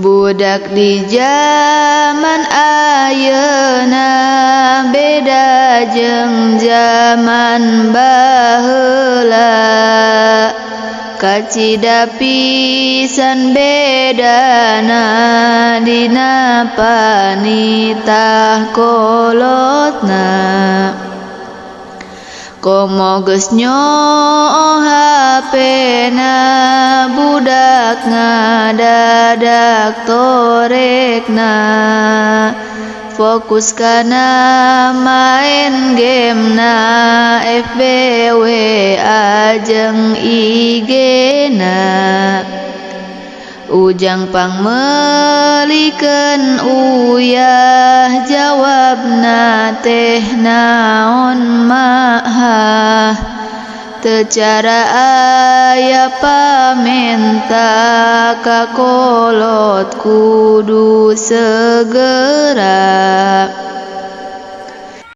Budak di zaman ayeuna beda jeung zaman baheula. Kacida pisan bedana dina panitah kolotna. Komo geus nyoo HP-na budak ngadadak torekna. Fokus kana main gamena FB WA jeung IG-na. Ujang pangmelikeun uyah jawabna teh naon mahah. Teu cara aya pamenta ka kolot kudu segera.